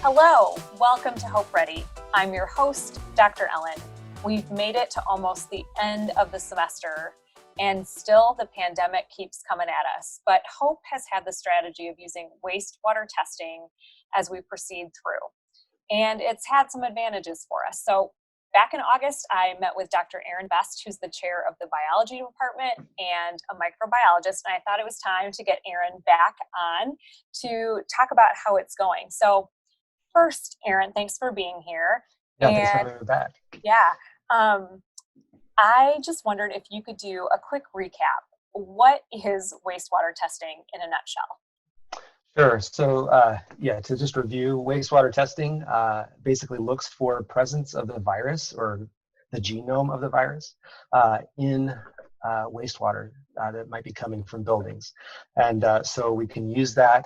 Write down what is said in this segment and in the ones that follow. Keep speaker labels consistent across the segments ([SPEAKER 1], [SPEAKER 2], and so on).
[SPEAKER 1] Hello, welcome to Hope Ready. I'm your host, Dr. Ellen. We've made it to almost the end of the semester, and still the pandemic keeps coming at us. But Hope has had the strategy of using wastewater testing as we proceed through, and it's had some advantages for us. So back in August, I met with Dr. Erin Best, who's the chair of the biology department and a microbiologist, and I thought it was time to get Erin back on to talk about how it's going. So first, Erin, thanks for being here.
[SPEAKER 2] Yeah, thanks for having me back.
[SPEAKER 1] Yeah, I just wondered if you could do a quick recap. What is wastewater testing in a nutshell?
[SPEAKER 2] Sure. So, to just review, wastewater testing basically looks for presence of the virus or the genome of the virus in wastewater that might be coming from buildings. And so we can use that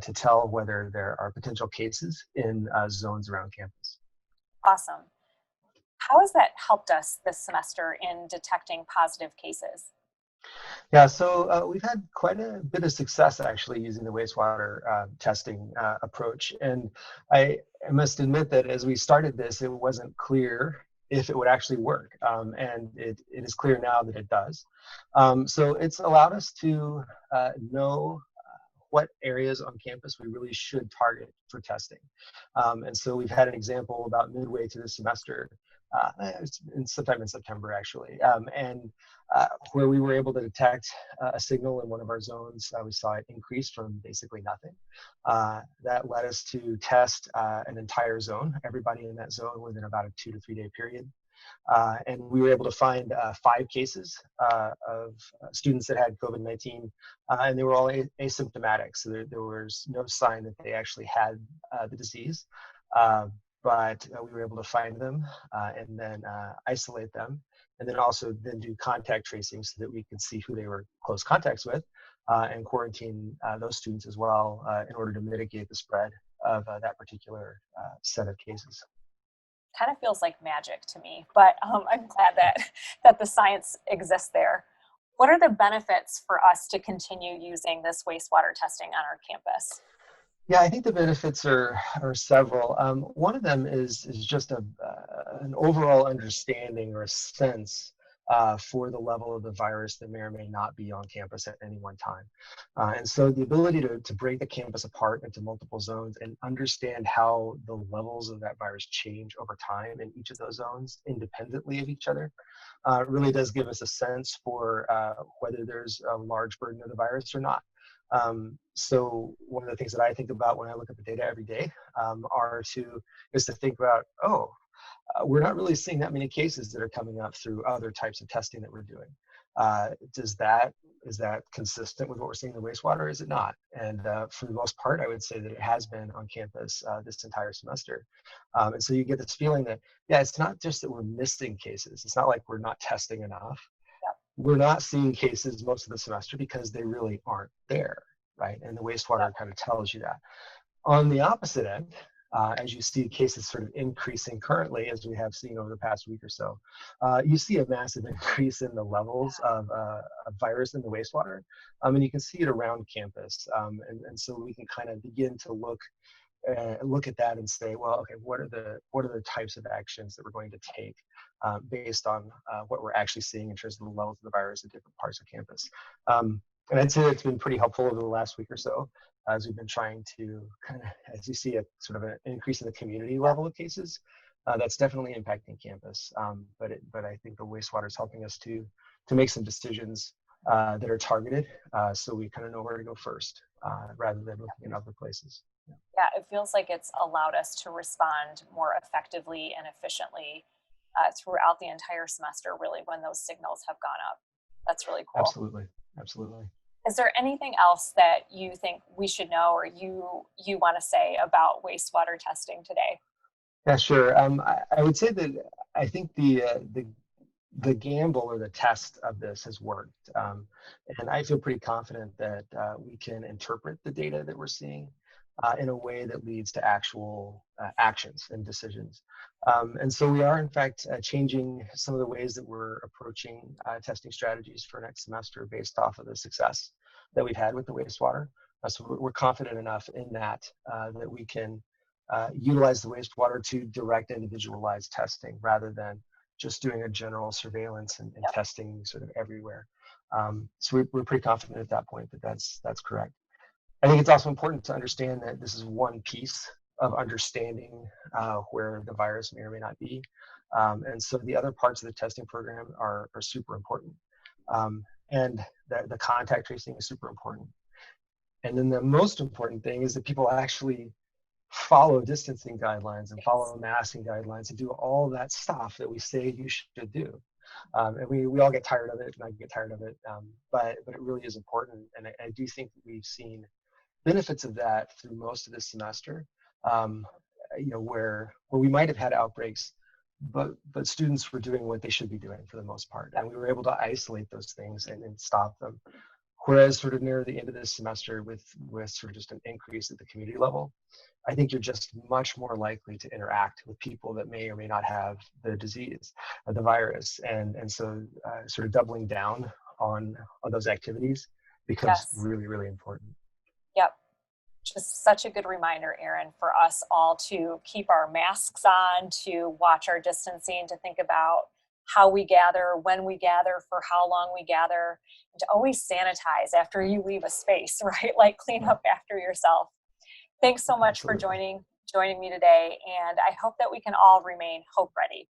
[SPEAKER 2] to tell whether there are potential cases in zones around campus.
[SPEAKER 1] Awesome. How has that helped us this semester in detecting positive cases?
[SPEAKER 2] Yeah, so we've had quite a bit of success actually using the wastewater testing approach. And I must admit that as we started this, it wasn't clear if it would actually work. And it is clear now that it does. So it's allowed us to know what areas on campus we really should target for testing. And so we've had an example about midway through the semester, sometime in September actually, where we were able to detect a signal in one of our zones. We saw it increase from basically nothing. That led us to test an entire zone, everybody in that zone within about a 2 to 3 day period. And we were able to find 5 cases of students that had COVID-19, and they were all asymptomatic. So there was no sign that they actually had the disease. But we were able to find them and then isolate them, and then also then do contact tracing so that we could see who they were close contacts with and quarantine those students as well in order to mitigate the spread of that particular set of cases.
[SPEAKER 1] Kind of feels like magic to me, but I'm glad that the science exists there. What are the benefits for us to continue using this wastewater testing on our campus?
[SPEAKER 2] Yeah, I think the benefits are several. One of them is just an overall understanding or a sense for the level of the virus that may or may not be on campus at any one time. And so the ability to break the campus apart into multiple zones and understand how the levels of that virus change over time in each of those zones independently of each other really does give us a sense for whether there's a large burden of the virus or not. So one of the things that I think about when I look at the data every day is to think about, we're not really seeing that many cases that are coming up through other types of testing that we're doing. Is that consistent with what we're seeing in the wastewater? Is it not? And for the most part, I would say that it has been on campus this entire semester. And so you get this feeling that, yeah, it's not just that we're missing cases. It's not like we're not testing enough. We're not seeing cases most of the semester because they really aren't there, right? And the wastewater kind of tells you that. On the opposite end, as you see cases sort of increasing currently, as we have seen over the past week or so, you see a massive increase in the levels of virus in the wastewater. And you can see it around campus. And so we can kind of begin to look at that and say, well, okay, what are the types of actions that we're going to take based on what we're actually seeing in terms of the levels of the virus at different parts of campus. And I'd say it's been pretty helpful over the last week or so as we've been trying to kind of, as you see a sort of an increase in the community level of cases, that's definitely impacting campus. But I think the wastewater is helping us to make some decisions that are targeted, so we kind of know where to go first rather than looking in other places.
[SPEAKER 1] Yeah, it feels like it's allowed us to respond more effectively and efficiently throughout the entire semester, really, when those signals have gone up. That's really cool.
[SPEAKER 2] Absolutely.
[SPEAKER 1] Is there anything else that you think we should know or you want to say about wastewater testing today?
[SPEAKER 2] Yeah, sure. I would say that I think the gamble or the test of this has worked. And I feel pretty confident that we can interpret the data that we're seeing in a way that leads to actual actions and decisions. And so we are, in fact, changing some of the ways that we're approaching testing strategies for next semester based off of the success that we've had with the wastewater. So we're confident enough in that that we can utilize the wastewater to direct individualized testing rather than just doing a general surveillance and testing sort of everywhere. So we're pretty confident at that point that that's correct. I think it's also important to understand that this is one piece of understanding where the virus may or may not be. And so the other parts of the testing program are super important. And the contact tracing is super important. And then the most important thing is that people actually follow distancing guidelines and follow masking guidelines and do all that stuff that we say you should do. And we all get tired of it, and I get tired of it, but it really is important. And I do think that we've seen benefits of that through most of this semester, where we might have had outbreaks, but students were doing what they should be doing for the most part, and we were able to isolate those things and stop them. Whereas sort of near the end of this semester with sort of just an increase at the community level, I think you're just much more likely to interact with people that may or may not have the disease, the virus, and so sort of doubling down on those activities becomes really, really important.
[SPEAKER 1] Yep. Just such a good reminder, Erin, for us all to keep our masks on, to watch our distancing, to think about how we gather, when we gather, for how long we gather, and to always sanitize after you leave a space, right? Like clean up after yourself. Thanks so much for joining me today, and I hope that we can all remain hope ready.